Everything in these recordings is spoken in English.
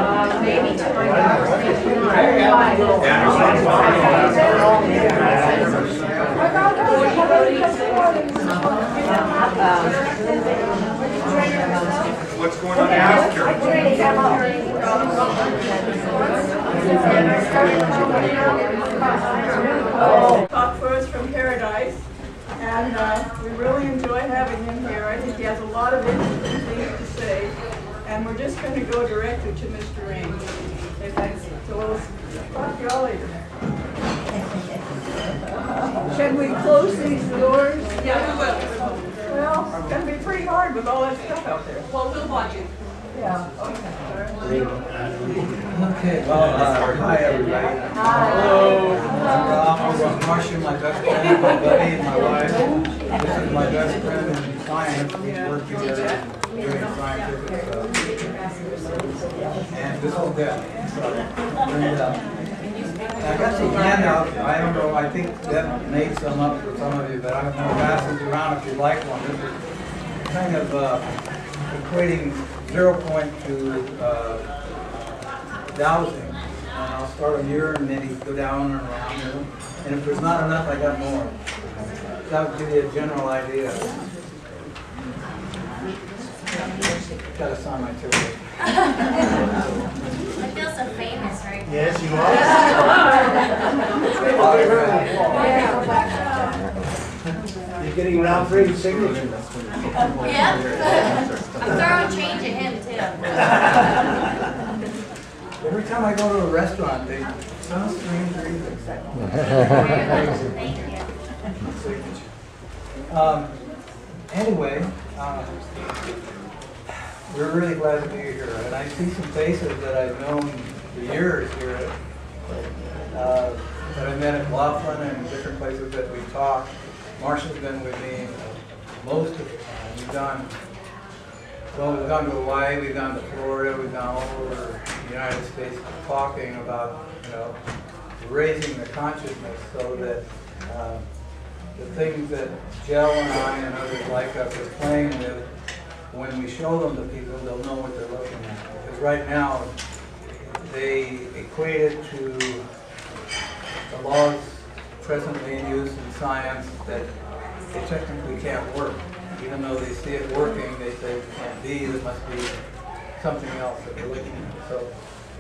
Maybe 2 hours, maybe What's going on after? Talk for us from Paradise, and we really enjoy having him here. I think he has a lot of interesting things to say, and we're just going to go directly to Mr. Rain. Okay, thanks. So we'll talk to y'all later. Should we close these doors? Yeah, we will. Well, it's going to be pretty hard with all that stuff out there. Well, we'll watch it. Yeah. Okay, well, hi everybody. Hello. I'm Marcia, my best friend, my buddy, and my wife. This is my best friend in science. We work together doing scientific stuff. And this is Deb. I got some handout. I don't know, I think Deb made some up for some of you, but I'm going to pass these around if you'd like one. This is kind of equating 0 point to dowsing. And I'll start a year and maybe go down and around. And if there's not enough, I got more. That would give you a general idea. Gotta sign my ticket. I feel so famous right now. Yes, you are. You're getting around 3 signatures. Yep. I'm throwing change at him too. Every time I go to a restaurant, they some strange reason. Thank you. Anyway, we're really glad to be here, and I see some faces that I've known for years here, that I met at Laughlin and different places that we've talked. Marcia's been with me most of the time. We've gone to Hawaii, we've gone to Florida, we've gone all over the United States talking about, raising the consciousness so that the things that Jill and I and others like us are playing with, when we show them to people, they'll know what they're looking at. Because right now, they equate it to the laws presently in use in science that they technically can't work. Even though they see it working, they say it can't be, there must be something else that they're looking at. So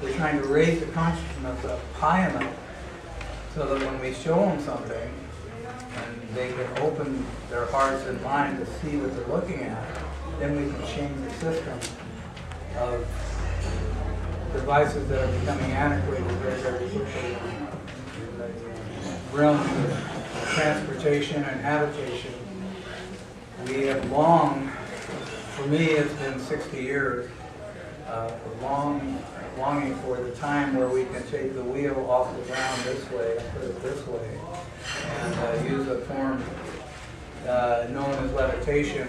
we're trying to raise the consciousness up high enough so that when we show them something, and they can open their hearts and mind to see what they're looking at, then we can change the system of devices that are becoming antiquated very, very quickly in the realms of transportation and habitation. We have for me it's been 60 years, longing for the time where we can take the wheel off the ground this way and put it this way, and use a form known as levitation,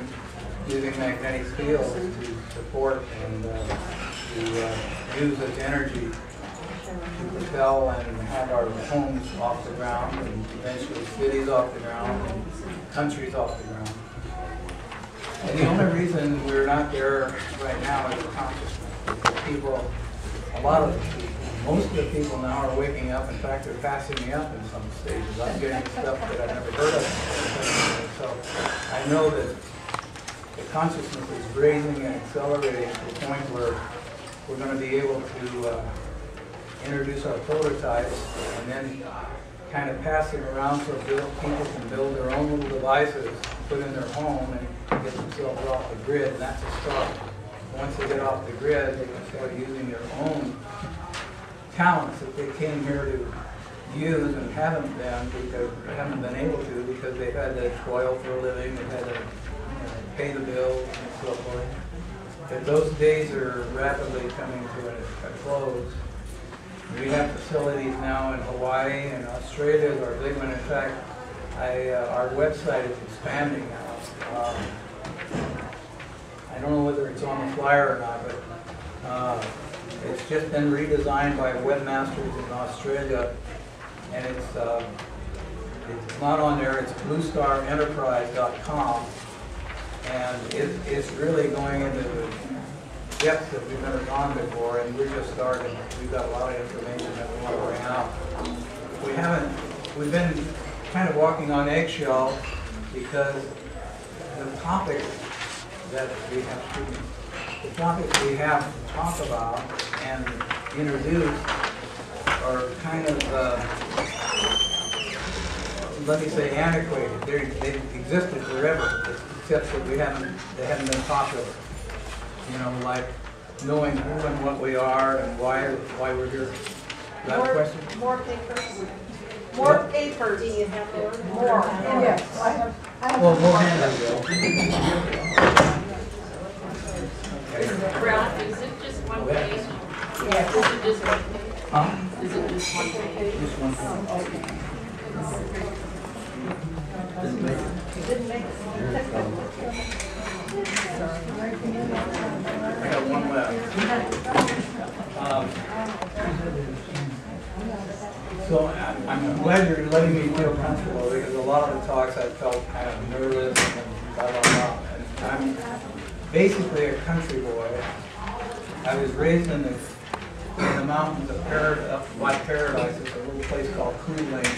using magnetic fields to support and to use its energy to propel and have our homes off the ground, and eventually cities off the ground, and countries off the ground. And the only reason we're not there right now is consciousness. People, most of the people now are waking up. In fact, they're passing me up in some stages. I'm getting stuff that I've never heard of. So I know that the consciousness is raising and accelerating to the point where we're going to be able to introduce our prototypes and then kind of pass them around so people can build their own little devices, put in their home, and get themselves off the grid, and that's a start. Once they get off the grid, they can start using their own talents that they came here to use and haven't been able to because they've had to toil for a living, they've had to pay the bills and so forth. But those days are rapidly coming to a close. We have facilities now in Hawaii and Australia is our big one. In fact, our website is expanding now. I don't know whether it's on the flyer or not, but it's just been redesigned by webmasters in Australia, and it's not on there. It's bluestarenterprise.com, and it's really going into depths that we've never gone before, and we're just starting. We've got a lot of information that we want to bring out. We've been kind of walking on eggshells because the topics that we have to talk about and introduce are kind of, let me say, antiquated. They've existed forever, except that they haven't been popular. You know, like knowing who and what we are and why we're here. Is that a question? More papers. More papers. Do you have more? Yes, I have. Well, more handouts. Ralph, is it just one page? Yes. Is it just one page? Huh? Is it just one page? Just one thing. I got one left. So I'm glad you're letting me feel comfortable, because a lot of the talks I felt kind of nervous and blah, blah, blah. And I'm basically a country boy. I was raised in the mountains of Paradise. It's a little place called Cool Lake,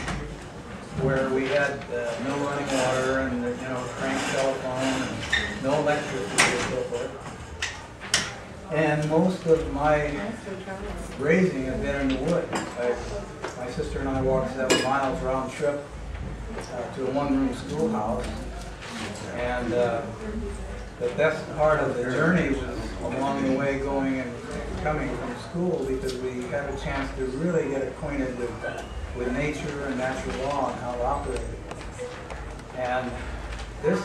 where we had no running water and crank telephone and no electricity and so forth. And most of my raising has been in the woods. My sister and I walked 7 miles round trip to a one-room schoolhouse, and the best part of the journey was along the way going and coming from school, because we had a chance to really get acquainted with nature and natural law and how it operated. And this,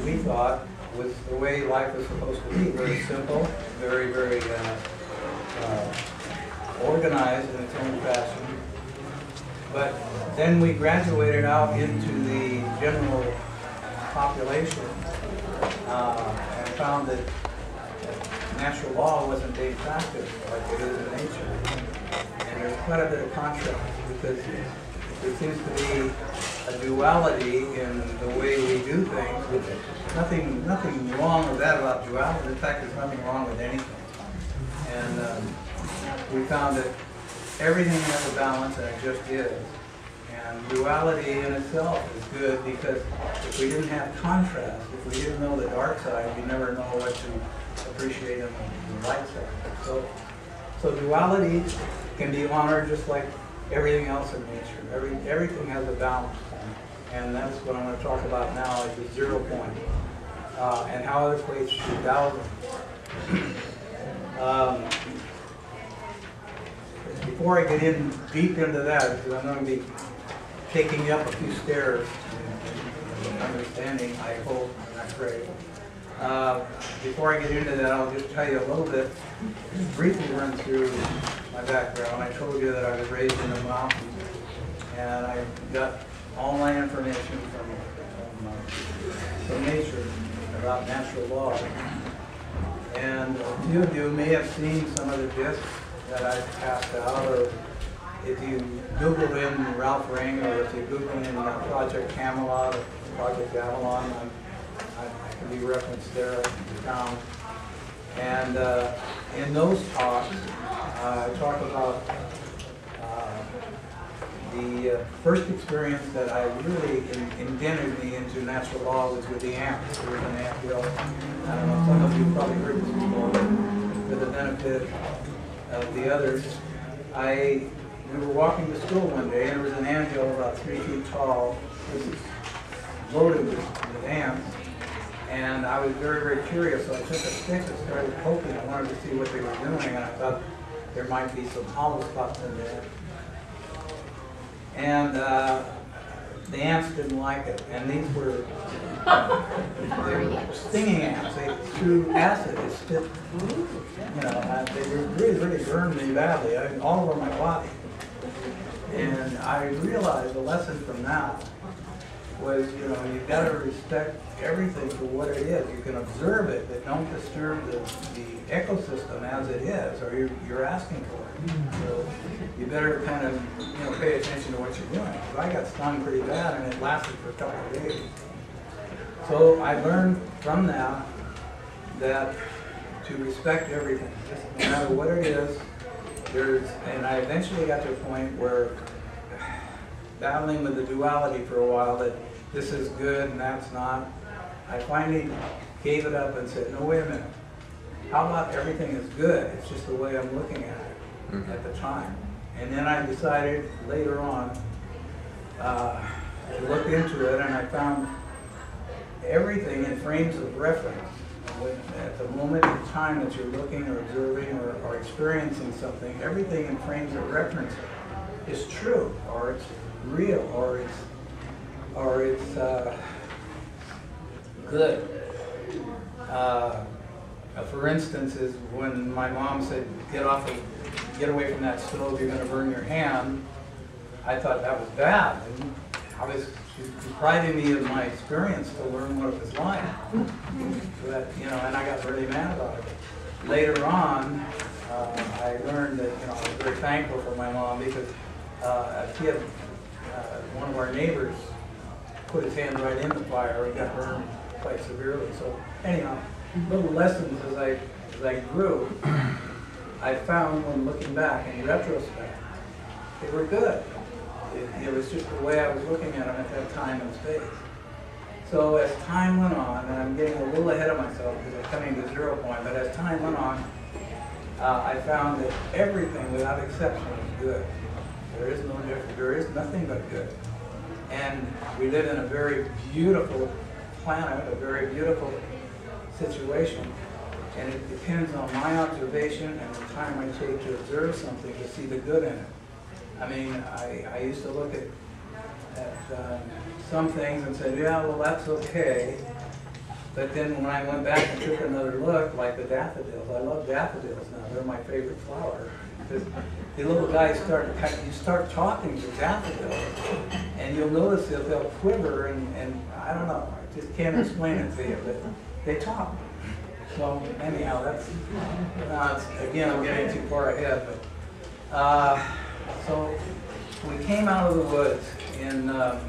we thought, was the way life was supposed to be. Very simple, very, very organized in its own fashion. But then we graduated out into the general population and found that natural law wasn't being practiced like it is in nature. And there's quite a bit of contrast, because there seems to be a duality in the way we do things. Nothing wrong with that about duality. In fact, there's nothing wrong with anything. And we found that everything has a balance, and it just is. And duality in itself is good, because if we didn't have contrast, if we didn't know the dark side, we never know what to appreciate in the light side. So duality can be honored just like everything else in nature. Everything has a balance, and that's what I'm going to talk about now, is the 0 point, and how it equates to Taoism. Before I get in deep into that, because I'm going to be taking you up a few stairs in understanding, I hope, and I pray. Before I get into that, I'll just tell you a little bit, just briefly run through my background. I told you that I was raised in the mountains, and I got all my information from nature, about natural law. And a few of you may have seen some of the discs that I've passed out, or if you Google in Ralph Ring, or if you Google in Project Camelot or Project Avalon, I can be referenced there in town. And in those talks, I talk about the first experience that I really indented me into natural law was with the ants. There was an ant hill. I don't know, some of you probably heard this before, but for the benefit of the others, we were walking to school one day, and there was an ant hill about 3 feet tall. It was loaded with ants. And I was very, very curious, so I took a stick and started poking. I wanted to see what they were doing, and I thought there might be some hollow spots in there. And the ants didn't like it, and these were stinging ants. They threw acid. They spit, they really burned me badly, all over my body. And I realized the lesson from that was, you've got to respect everything for what it is. You can observe it, but don't disturb the ecosystem as it is, or you're asking for it. So you better kind of, pay attention to what you're doing. Because I got stung pretty bad, and it lasted for a couple of days. So I learned from that to respect everything, just no matter what it is. And I eventually got to a point where, battling with the duality for a while, that this is good and that's not, I finally gave it up and said, no, wait a minute. How about everything is good? It's just the way I'm looking at it at the time. And then I decided later on to look into it, and I found everything in frames of reference. At the moment in time that you're looking or observing or experiencing something, everything in frames of reference is true, or it's real, or it's good. For instance, is when my mom said, get away from that stove, you're going to burn your hand. I thought that was bad. And she was depriving me of my experience to learn what it was like. But, and I got really mad about it. Later on, I learned that, I was very thankful for my mom, because a kid, one of our neighbors, put his hand right in the fire and got burned quite severely. So anyhow, little lessons as I grew, I found, when looking back in retrospect, they were good. It was just the way I was looking at them at that time and space. So as time went on, and I'm getting a little ahead of myself because I'm coming to 0 point, but as time went on, I found that everything without exception is good. There is no difference. There is nothing but good. And we live in a very beautiful planet, a very beautiful situation, and it depends on my observation and the time I take to observe something to see the good in it. I mean, I used to look at some things and say, yeah, well, that's okay. But then when I went back and took another look, like the daffodils, I love daffodils now. They're my favorite flower. Because the little guys you start talking to daffodils, and you'll notice that they'll quiver, and I don't know, I just can't explain it to you, but they talk. So anyhow, again, I'm getting too far ahead. But so we came out of the woods in, let's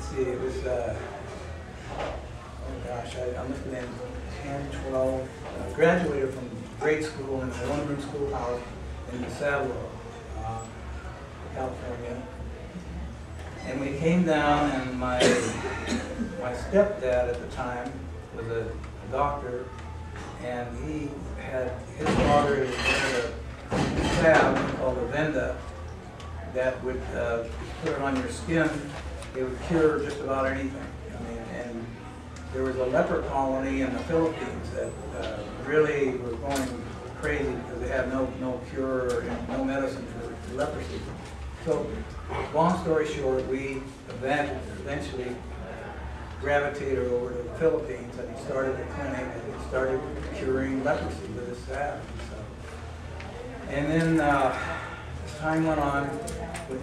see, it was, oh gosh, I must have been 10, 12, graduated from grade school in a one-room schoolhouse in DeSato, California. And we came down, and my stepdad at the time was a doctor, and his father had a salve called a venda that would put it on your skin. It would cure just about anything. I mean, and there was a leper colony in the Philippines that really were going crazy because they had no cure or no medicine for leprosy. So, long story short, we eventually gravitated over to the Philippines, and he started a clinic, and he started curing leprosy with his salve and stuff. And then as time went on,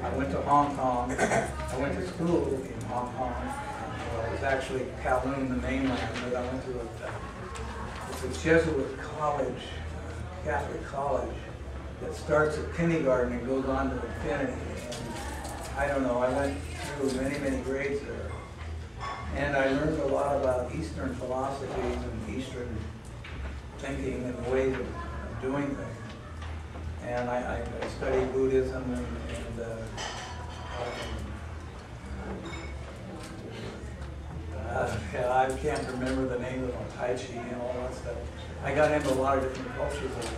I went to Hong Kong. I went to school in Hong Kong. It was actually Kowloon, the mainland, but I went to it's a Jesuit college, Catholic college, that starts at kindergarten and goes on to infinity. And I don't know, I went through many grades there. And I learned a lot about Eastern philosophies and Eastern thinking and ways of doing things. And I studied Buddhism and I can't remember the name of them, Tai Chi and all that stuff. I got into a lot of different cultures over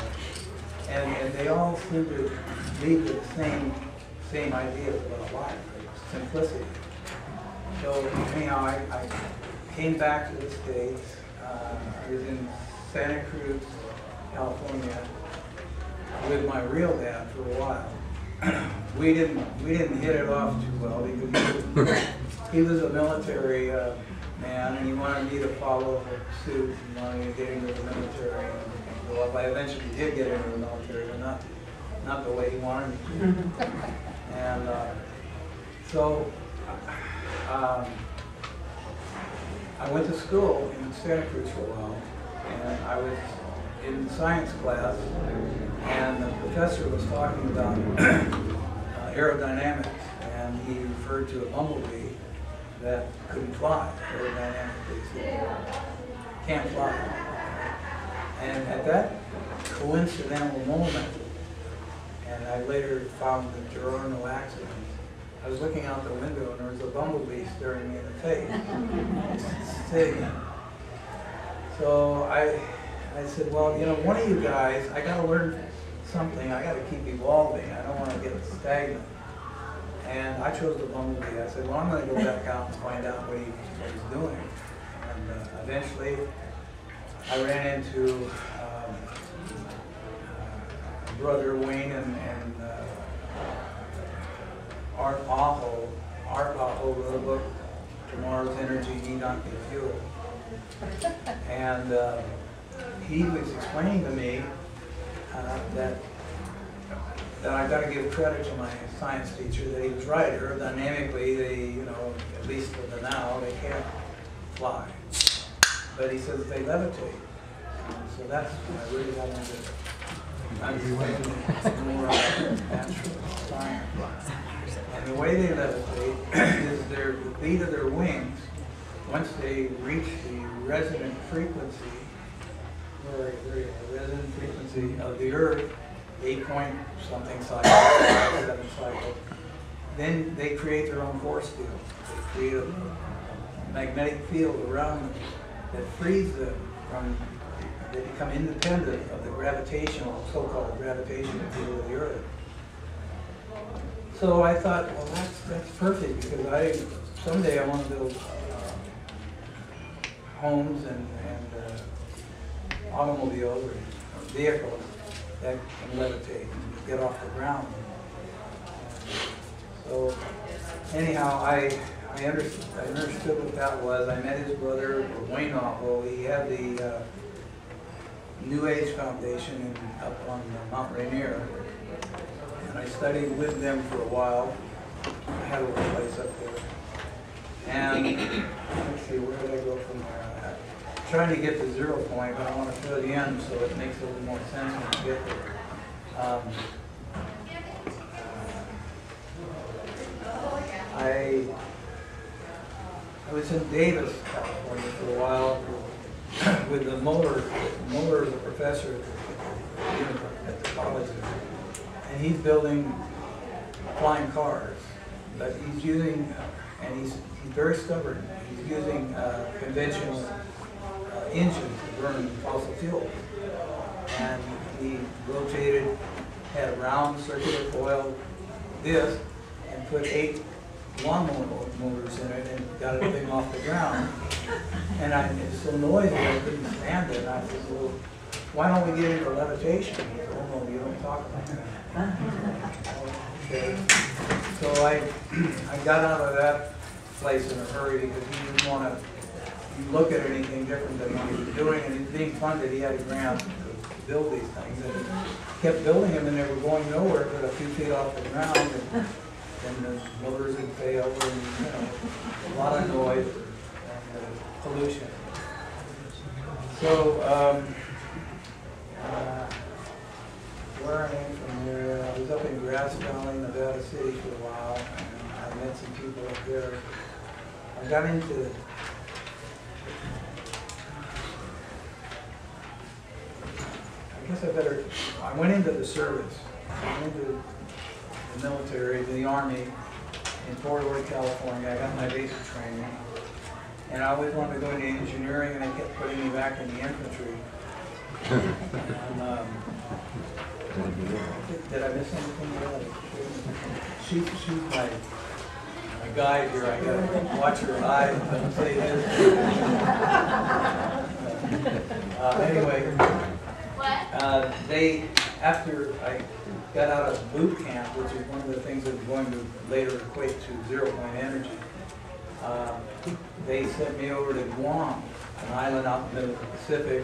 there. And they all seem to lead to the same ideas about life, simplicity. So anyhow, I came back to the States. I was in Santa Cruz, California, with my real dad for a while. We didn't hit it off too well because he was a military man, and he wanted me to follow suit. He wanted me to get into the military and go up. I eventually did get into the military, but not the way he wanted me to. And so I went to school in Santa Cruz for a while, and I was in science class, and the professor was talking about aerodynamics, and he referred to a bumblebee that couldn't fly aerodynamically. So can't fly. And at that coincidental moment, and I later found that there are no accidents, I was looking out the window and there was a bumblebee staring me in the face. Sitting. So I said, well, you know, one of you guys, I got to learn something. I got to keep evolving. I don't want to get stagnant. And I chose the bumblebee. I said, well, I'm going to go back out and find out what he's doing. And eventually, I ran into Brother Wayne and Art Aho. Art Aho wrote a book, Tomorrow's Energy Need Not Be Fuel. And he was explaining to me that I got to give credit to my science teacher that he was right. Aerodynamically, they, you know, at least for the now, they can't fly. But he says they levitate. So that's when I really got into understanding more about natural science. And the way they levitate is the beat of their wings, once they reach the resonant frequency, resonant frequency of the Earth, 8 point something cycle, 7 cycle, then they create their own force field. They create a magnetic field around them that frees them from, they become independent of the gravitational, so-called gravitational field of the Earth. So I thought, well, that's perfect, because someday I want to build homes and automobiles or vehicles that can levitate and get off the ground. So anyhow, I understood what that was. I met his brother, Wayne Aho. He had the New Age Foundation up on Mount Rainier. And I studied with them for a while. I had a little place up there. And let's see, where did I go from there? I'm trying to get to 0 point, but I want to fill the end so it makes a little more sense when we get there. I was in Davis, California for a while with the Moeller is a professor at the college there. And he's building flying cars, but he's using, and he's very stubborn, he's using conventional engines to burn fossil fuel. And he rotated, had a round circular coil disc, and put 8 lawnmower motors in it and got the thing off the ground. And it was so noisy I couldn't stand it. And I said, well, why don't we get into levitation? He said, oh no, you don't talk about that. Okay. So I got out of that place in a hurry because he didn't want to look at anything different than what he was doing, and he's being funded. He had a grant to build these things, and he kept building them, and they were going nowhere but a few feet off the ground, and the motors would fail, and you know, a lot of noise and pollution. So where I am from there, I was up in Grass Valley, Nevada City for a while, and I met some people up there. I got into I went into the service. I went into the military, the Army in Fort Worth, California. I got my basic training. And I always wanted to go into engineering, and they kept putting me back in the infantry. And, did I miss anything? She's my guide here. I gotta watch her eyes and don't say this. Anyway. After I got out of boot camp, which is one of the things that's going to later equate to 0 point energy, they sent me over to Guam, an island out in the middle of the Pacific,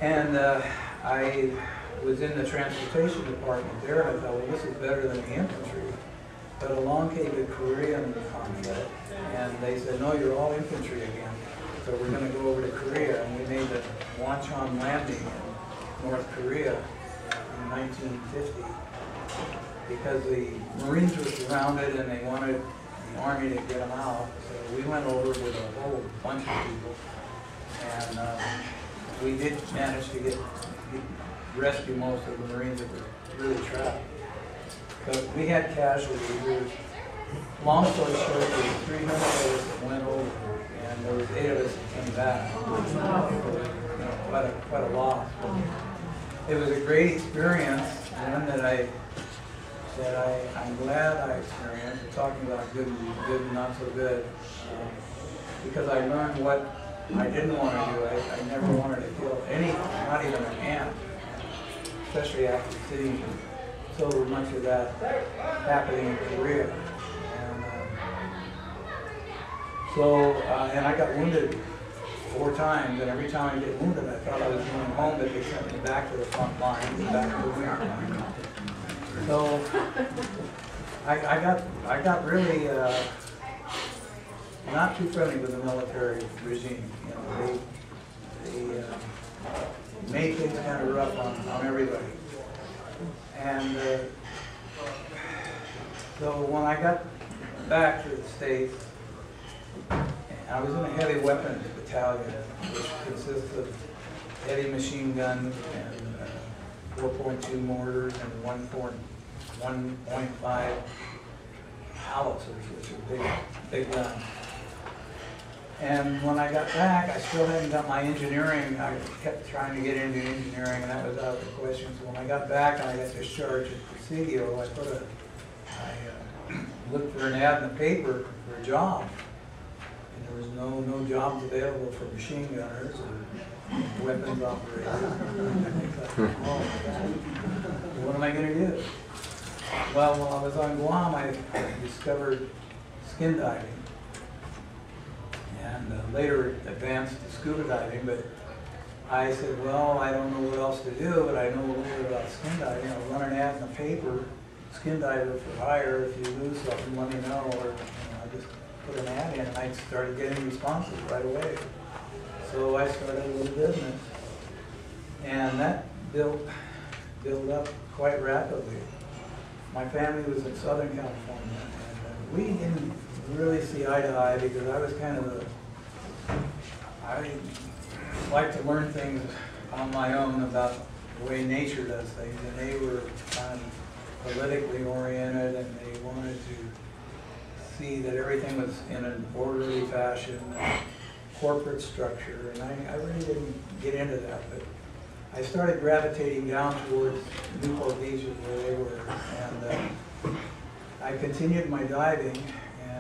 and I was in the transportation department there, and I thought, well, this is better than the infantry. But along came the Korean conflict, and they said, no, you're all infantry again. So we're going to go over to Korea, and we made the Wonchon landing in North Korea in 1950 because the Marines were surrounded and they wanted the Army to get them out. So we went over with a whole bunch of people, and we did manage to rescue most of the Marines that were really trapped. But we had casualties. Long story short, there was 300 of us that went over, and there was 8 of us that came back. You know, quite a loss. It was a great experience, one that I'm glad I experienced. We're talking about good and not so good, because I learned what I didn't want to do. I never wanted to kill anything, not even an ant, especially after seeing so much of that happening in Korea. And I got wounded 4 times, and every time I get wounded, I thought I was going home, but they sent me back to the front line, back to the front line. So I got really not too friendly with the military regime. You know, they made things kind of rough on everybody. And so when I got back to the States, I was in a heavy weapons battalion, which consists of heavy machine guns and 4.2 mortars and 1.5 howitzers, which are big guns. And when I got back, I still hadn't got my engineering. I kept trying to get into engineering, and that was out of the question. So when I got back and I got discharged at Presidio, I looked for an ad in the paper for a job. And there was no jobs available for machine gunners or weapons operators. I thought, oh my God, what am I going to do? Well, while I was on Guam, I discovered skin diving. And later advanced to scuba diving, but I said, well, I don't know what else to do, but I know a little bit about skin diving. I'll run an ad in the paper, skin diver for hire. If you lose something, let me know, or I just put an ad in, and I started getting responses right away. So I started a little business, and that built up quite rapidly. My family was in Southern California, and we didn't really see eye to eye because I was kind of I like to learn things on my own about the way nature does things, and they were kind of politically oriented, and they wanted to see that everything was in an orderly fashion, corporate structure, and I really didn't get into that, but I started gravitating down towards Newport Beach where they were, and I continued my diving,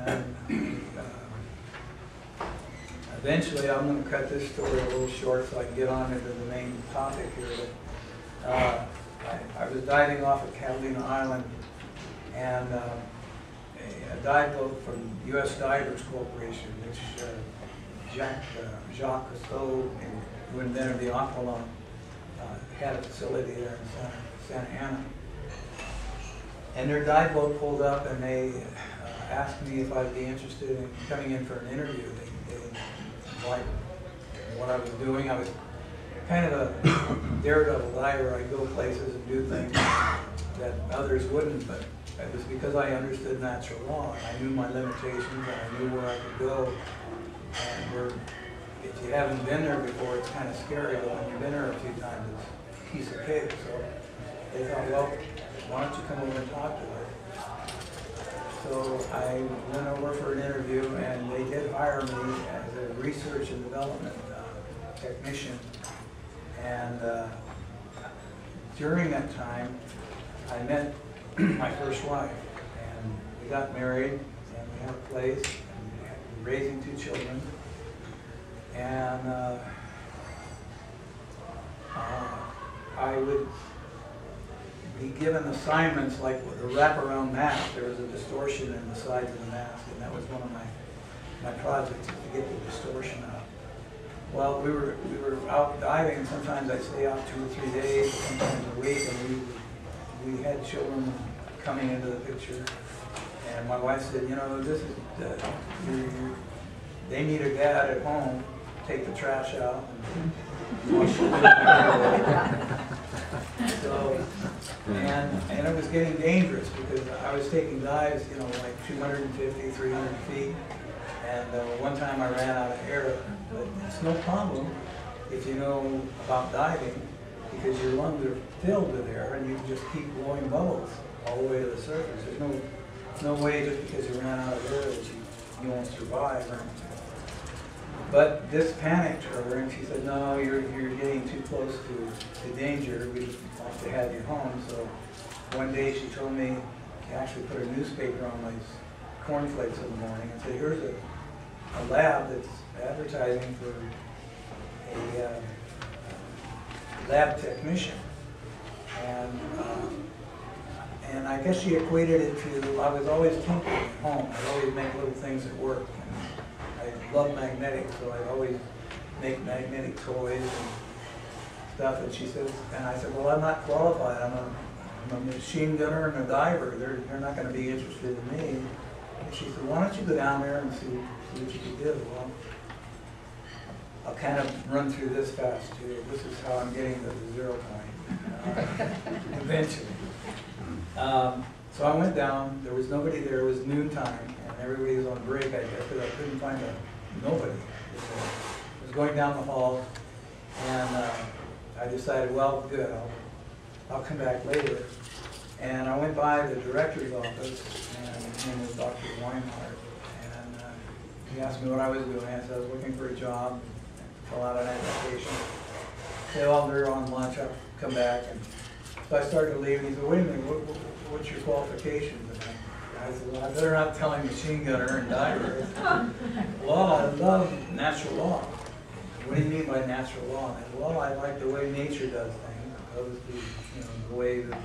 and eventually, I'm going to cut this story a little short so I can get on into the main topic here. But, I was diving off of Catalina Island, and a dive boat from U.S. Divers Corporation, which Jacques Cousteau, who invented the Aqualung, had a facility there in Santa Ana. And their dive boat pulled up, and they asked me if I'd be interested in coming in for an interview. They liked what I was doing. I was kind of a daredevil diver. I'd go places and do things that others wouldn't, but it was because I understood natural law. I knew my limitations, and I knew where I could go. And if you haven't been there before, it's kind of scary, but when you've been there a few times, it's a piece of cake. So they thought, well, why don't you come over and talk to her? So I went over for an interview, and they did hire me as a research and development technician. And during that time, I met my first wife, and we got married, and we had a place, and we were raising 2 children. And I would be given assignments like with a wraparound mask. There was a distortion in the sides of the mask, and that was one of my projects, to get the distortion out. Well, we were out diving, and sometimes I'd stay out 2 or 3 days, sometimes a week, and we had children coming into the picture. And my wife said, you know, this is they need a dad at home. Take the trash out. So, and it was getting dangerous because I was taking dives, you know, like 250, 300 feet. And one time I ran out of air, but it's no problem if you know about diving, because your lungs are filled with air and you can just keep blowing bubbles all the way to the surface. There's no way just because you ran out of air that you won't survive. But this panicked her, and she said, no, you're getting too close to danger. We'd like to have you home. So one day she told me, she actually put a newspaper on my cornflakes in the morning and said, here's a lab that's advertising for a lab technician. And I guess she equated it to, I was always tinkering at home. I'd always make little things at work. I love magnetics, so I'd always make magnetic toys and stuff. And she says, and I said, well, I'm not qualified. I'm a machine gunner and a diver. They're not going to be interested in me. And she said, why don't you go down there and see what you can do? Well, I'll kind of run through this fast too. This is how I'm getting to the 0 point eventually. So I went down. There was nobody there. It was noontime, and everybody was on break, I guess, because I couldn't find nobody. I was going down the hall, and I decided, well, good, I'll come back later. And I went by the director's office, and his name was Dr. Weinhardt, and he asked me what I was doing. I said I was looking for a job, fill out an application. Say, well, they're on lunch, I'll come back. And so I started to leave, and he said, wait a minute, what's your qualifications? And I said, well, I better not tell him machine gunner and diver. Well, I love natural law. What do you mean by natural law? And I said, well, I like the way nature does things, opposed to the way that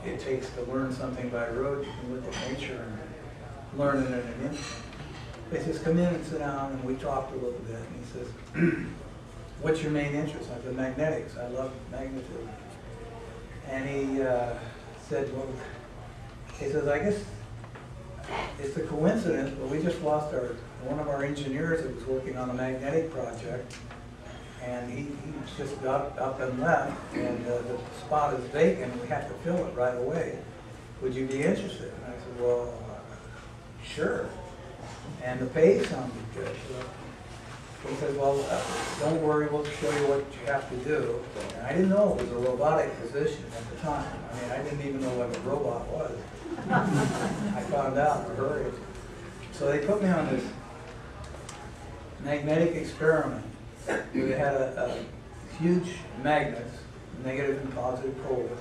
it takes to learn something by rote. You can look at nature and learn it in an instant. He says, come in and sit down, and we talked a little bit. And he says, what's your main interest? I said, magnetics. I love magnetism. And he said, well, he says, I guess it's a coincidence, but we just lost one of our engineers that was working on a magnetic project, and he just got up and left, and the spot is vacant, and we have to fill it right away. Would you be interested? And I said, well, sure. And the pay sounded good. So he said, well, don't worry, we'll show you what you have to do. And I didn't know it was a robotic position at the time. I mean, I didn't even know what a robot was. I found out in a hurry. So they put me on this magnetic experiment where they had a huge magnets, negative and positive poles,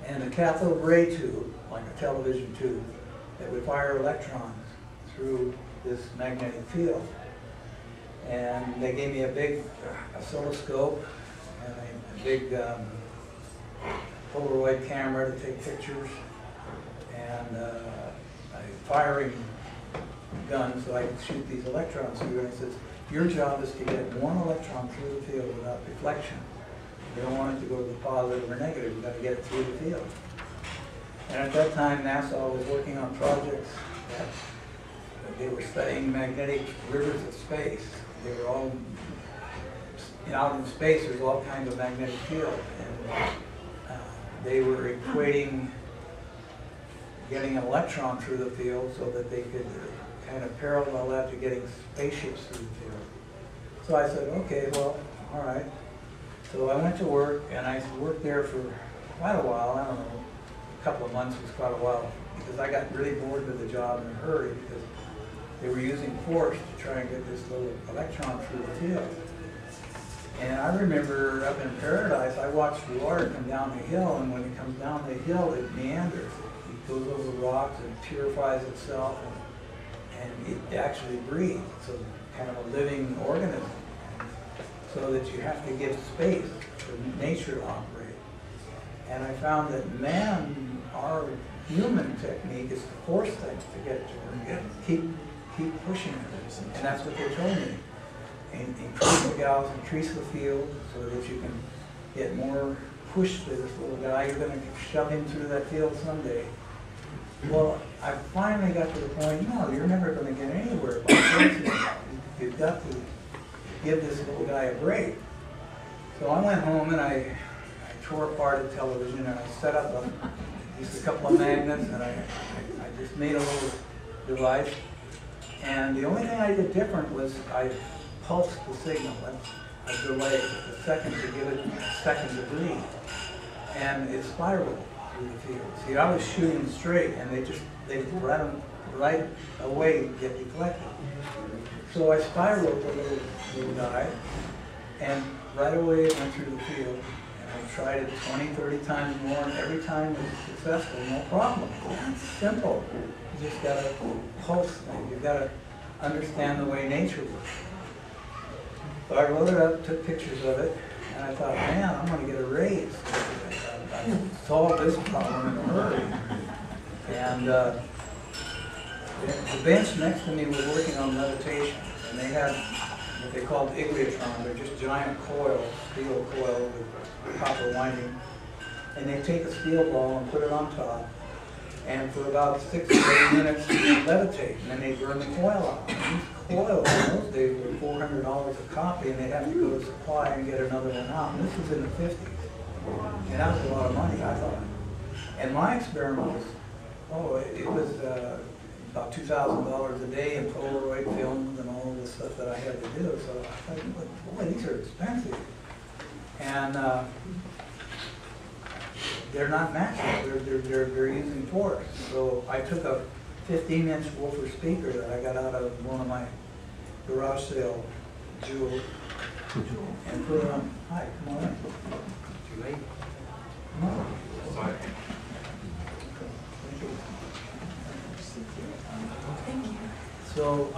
and a cathode ray tube, like a television tube, that would fire electrons through this magnetic field. And they gave me a big oscilloscope and a big Polaroid camera to take pictures, and a firing gun so I could shoot these electrons through. And it says, your job is to get one electron through the field without reflection. You don't want it to go to the positive or negative. You've got to get it through the field. And at that time, NASA was working on projects that they were studying magnetic rivers of space. They were all, out in space, there's all kinds of magnetic field. And they were equating getting an electron through the field so that they could kind of parallel that to getting spaceships through the field. So I said, okay, well, all right. So I went to work, and I worked there for quite a while. I don't know, a couple of months was quite a while, because I got really bored with the job in a hurry, because they were using force to try and get this little electron through the field. And I remember up in Paradise, I watched the water come down the hill, and when it comes down the hill, it meanders. It goes over rocks and purifies itself, and it actually breathes. It's a kind of a living organism, so that you have to give space for nature to operate. And I found that man, our human technique is to force things to get to where keep pushing it. And that's what they told me. And increase the gals, increase the field so that you can get more push to this little guy. You're going to shove him through that field someday. Well, I finally got to the point, no, you're never going to get anywhere by forcing him. You've got to give this little guy a break. So I went home and I tore apart the television, and I set up just a couple of magnets, and I just made a little device. And the only thing I did different was I pulse the signal. That's a delay, a second to give it a second to breathe. And it spiraled through the field. See, I was shooting straight, and they right away get deflected. So I spiraled the little guy, and right away it went through the field. And I tried it 20, 30 times more, and every time it was successful, no problem. It's simple. You just gotta pulse things. You've gotta understand the way nature works. So I wrote it up, took pictures of it, and I thought, man, I'm gonna get a raise. I solved this problem in a hurry. And the bench next to me was working on meditation, and they had what they called igliotrons. They're just giant coils, steel coils with copper winding. And they take a steel ball and put it on top, and for about 6 to 8 minutes levitate, and then they burn the coil out. And these coils in those days were $400 a copy, and they'd have to go to supply and get another one out. And this was in the 50s. And that was a lot of money, I thought. And my experiment was, it was about $2,000 a day in Polaroid films and all of the stuff that I had to do. So I thought, boy, these are expensive. And they're not natural, they're using force. So I took a 15-inch woofer speaker that I got out of one of my garage sale jewels and put it on. Hi, come on in. Too late? No. Sorry. Thank you. So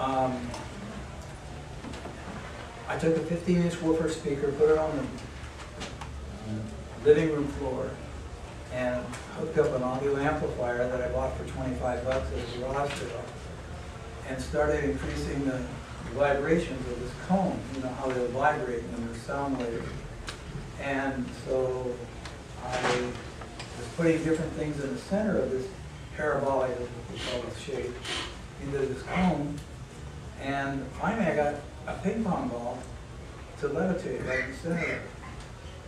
I took a 15-inch woofer speaker, put it on the living room floor, and hooked up an audio amplifier that I bought for 25 bucks at a garage sale, and started increasing the vibrations of this cone. You know how they'll vibrate when there's sound waves. And so I was putting different things in the center of this parabolic, as we call it, shape, into this cone. And finally I got a ping pong ball to levitate right in the center of it.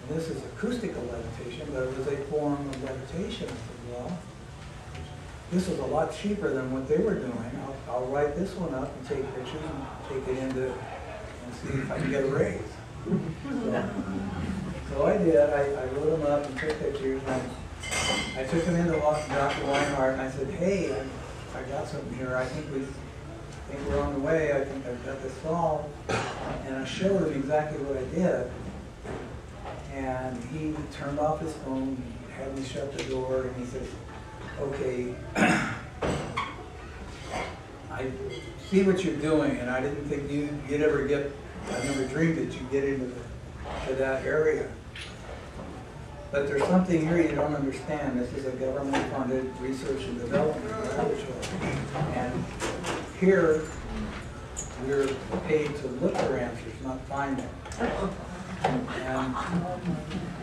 And this is acoustical levitation, but it was a form of levitation. I said, well, this was a lot cheaper than what they were doing. I'll write this one up and take pictures and take it into and see if I can get a raise. So I did. I wrote them up and took pictures. And I took them into Dr. Weinhardt, and I said, hey, I got something here. I think we're on the way. I think I've got this solved. And I showed him exactly what I did. And he turned off his phone, had me shut the door, and he said, okay, I see what you're doing, and I didn't think you'd ever get, I never dreamed that you'd get into that area. But there's something here you don't understand. This is a government-funded research and development laboratory. And here, we're paid to look for answers, not find them. And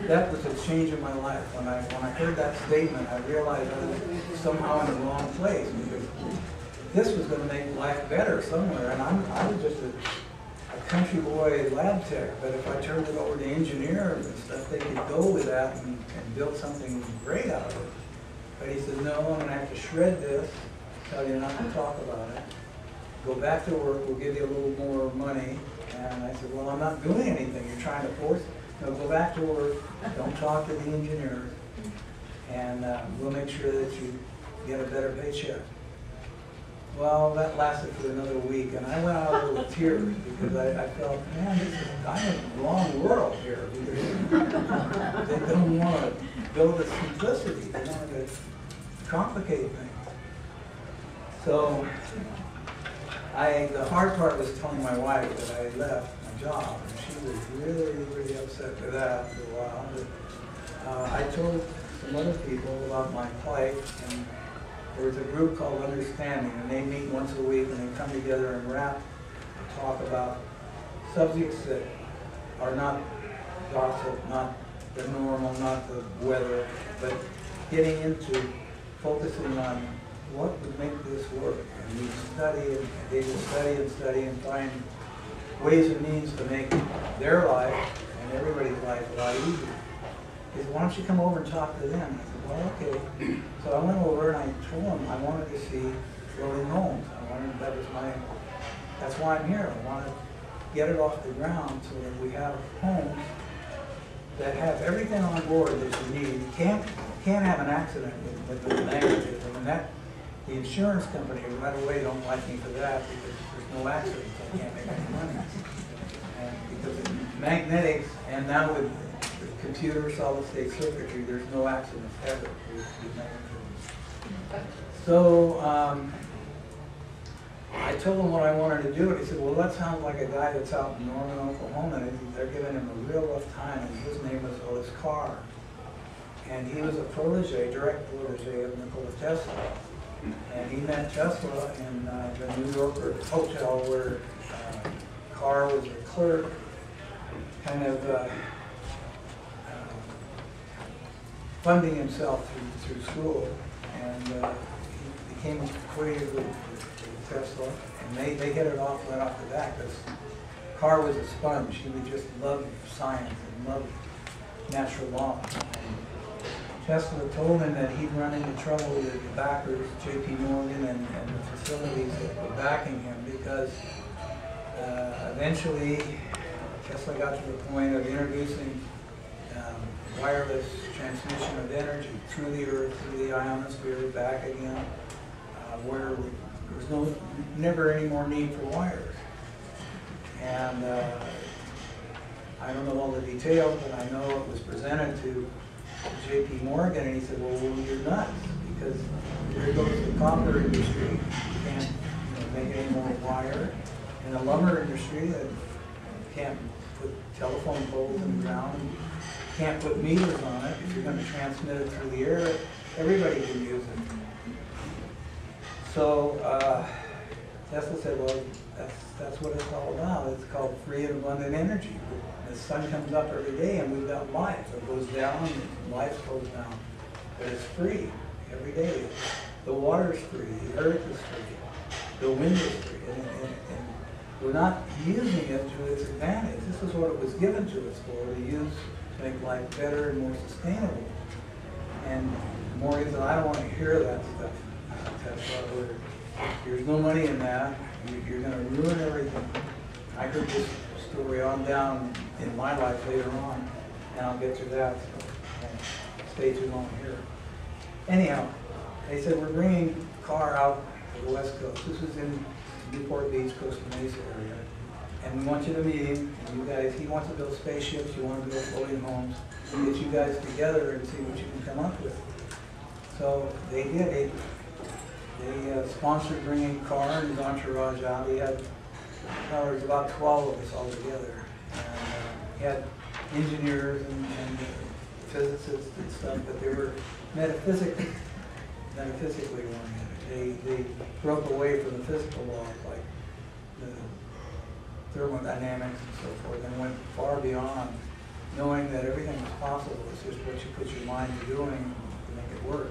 that was a change in my life. When I heard that statement, I realized I was somehow in the wrong place, because this was going to make life better somewhere. And I was just a country boy lab tech, but if I turned it over to engineers and stuff, they could go with that and build something great out of it. But he said, no, I'm going to have to shred this, tell you not to talk about it, go back to work, we'll give you a little more money. And I said, well, I'm not doing anything. You're trying to force it. No, go back to work. Don't talk to the engineers. And we'll make sure that you get a better paycheck. Well, that lasted for another week. And I went out with tears because I felt, man, I'm in the wrong world here. They don't want to build the simplicity. They want to complicate things. So the hard part was telling my wife that I had left my job, and she was really, really upset with that for a while. But I told some other people about my plight, and there was a group called Understanding, and they meet once a week, and they come together and rap and talk about subjects that are not gossip, not the normal, not the weather, but getting into focusing on what would make this work. And we study, and they would study and study and find ways and means to make their life and everybody's life a lot easier. He said, why don't you come over and talk to them? I said, well, okay. So I went over and I told them I wanted to see floating homes. That's why I'm here. I wanted get it off the ground so that we have homes that have everything on board that you need. You can't have an accident with the magnetism, and that the insurance company right away don't like me for that because there's no accidents. I can't make any money. And because of magnetics, and now with computer solid-state circuitry, there's no accidents ever with magnetism. So I told him what I wanted to do, and he said, well, that sounds like a guy that's out in Norman, Oklahoma, and they're giving him a real rough time, and his name was Otis Carr. And he was a protege, direct protege of Nikola Tesla. And he met Tesla in the New Yorker hotel where Carr was a clerk, kind of funding himself through school. And he became acquainted with Tesla, and they hit it off right off the bat because Carr was a sponge. He would just love science and love natural law. And Tesla told him that he'd run into trouble with the backers, J.P. Morgan, and the facilities that were backing him because eventually Tesla got to the point of introducing wireless transmission of energy through the Earth, through the ionosphere, back again, where there was never any more need for wires. And I don't know all the details, but I know it was presented to J.P. Morgan, and he said, well, you're nuts, because here goes the copper industry. You can't make any more wire. And the lumber industry, that can't put telephone poles in the ground, you can't put meters on it. If you're going to transmit it through the air, everybody can use it. So Tesla said, well, that's what it's all about. It's called free and abundant energy. The sun comes up every day and we've got life. It goes down and life goes down. But it's free every day. The water's free, the earth is free, the wind is free. And we're not using it to its advantage. This is what it was given to us for, to use to make life better and more sustainable. And Morgan said, I don't want to hear that stuff. Tesla, there's no money in that. You're going to ruin everything. I heard this story on down in my life later on, and I'll get to that, so don't stay too long here. Anyhow, they said, we're bringing Carr out to the West Coast. This was in Newport Beach, Costa Mesa area. And we want you to meet him. And you guys, he wants to build spaceships, you want to build floating homes. We'll get you guys together and see what you can come up with. So they did. They sponsored bringing Carr and his entourage out. He had, there was about 12 of us all together. And he had engineers and physicists and stuff, but they were metaphysically oriented. They broke away from the physical laws like the thermodynamics and so forth, and went far beyond knowing that everything was possible. It's just what you put your mind to doing to make it work.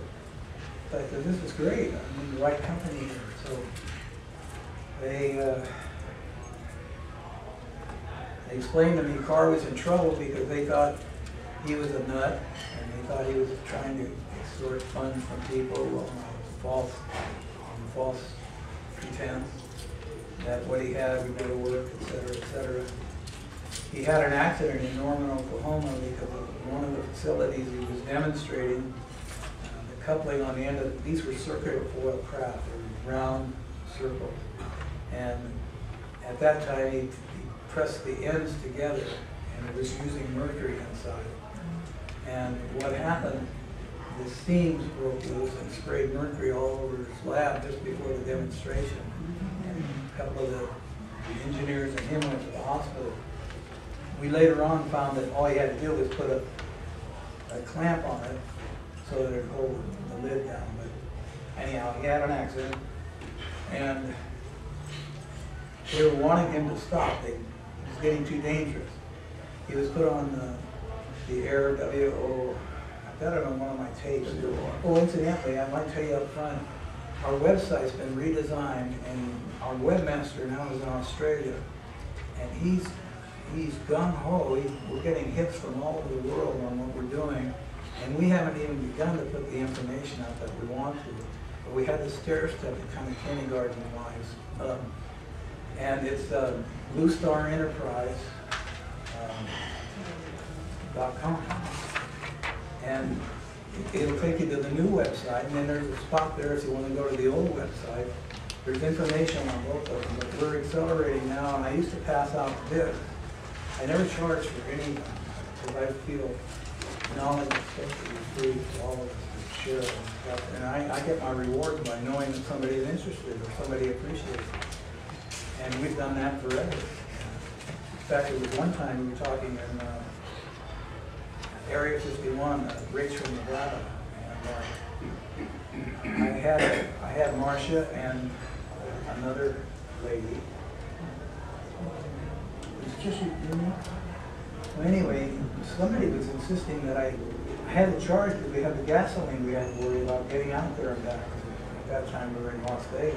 But this is great. I'm in the right company here. So they explained to me Carr was in trouble because they thought he was a nut, and they thought he was trying to extort funds from people on false pretense that what he had would never work, etc., etc. He had an accident in Norman, Oklahoma because of one of the facilities he was demonstrating. The coupling on the end of these were circular foil craft, they were round circles, and at that time he pressed the ends together, and it was using mercury inside. And what happened, the seams broke loose and sprayed mercury all over his lab just before the demonstration. And a couple of the engineers and him went to the hospital. We later on found that all he had to do was put a clamp on it so that it would hold the lid down. But anyhow, he had an accident, and they were wanting him to stop. He was getting too dangerous. He was put on the Air WO. I've got it on one of my tapes. Oh, incidentally, I might tell you up front, our website's been redesigned, and our webmaster now is in Australia, and he's gung-ho. We're getting hits from all over the world on what we're doing, and we haven't even begun to put the information out that we want to. But we had the stair step to kind of kindergarten-wise. And it's bluestarenterprise.com. And it'll take you to the new website, and then there's a spot there if you want to go to the old website. There's information on both of them, but we're accelerating now, and I used to pass out this. I never charge for anything, because I feel knowledge is supposed to be free to all of us to share and stuff. And I get my reward by knowing that somebody is interested or somebody appreciates it. And we've done that forever. In fact, it was one time we were talking in Area 51, Rachel, Nevada, and I had Marcia and another lady. It was just, you know. Well, anyway, somebody was insisting that I had to charge because we had the gasoline we had to worry about getting out there and back. At that time we were in Las Vegas.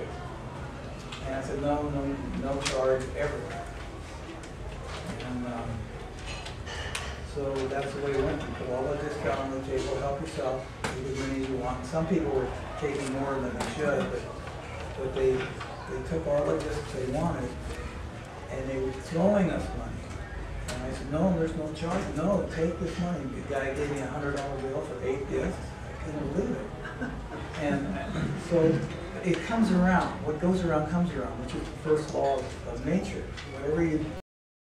And I said, no charge ever. And so that's the way it went. You put all the discount on the table, help yourself, take as many as you want. Some people were taking more than they should, but they took all the discs they wanted, and they were throwing us money. And I said, no, there's no charge. No, take this money. The guy gave me a $100 bill for 8 discs. I couldn't believe it. And so it comes around. What goes around comes around, which is the first law of nature. Whatever you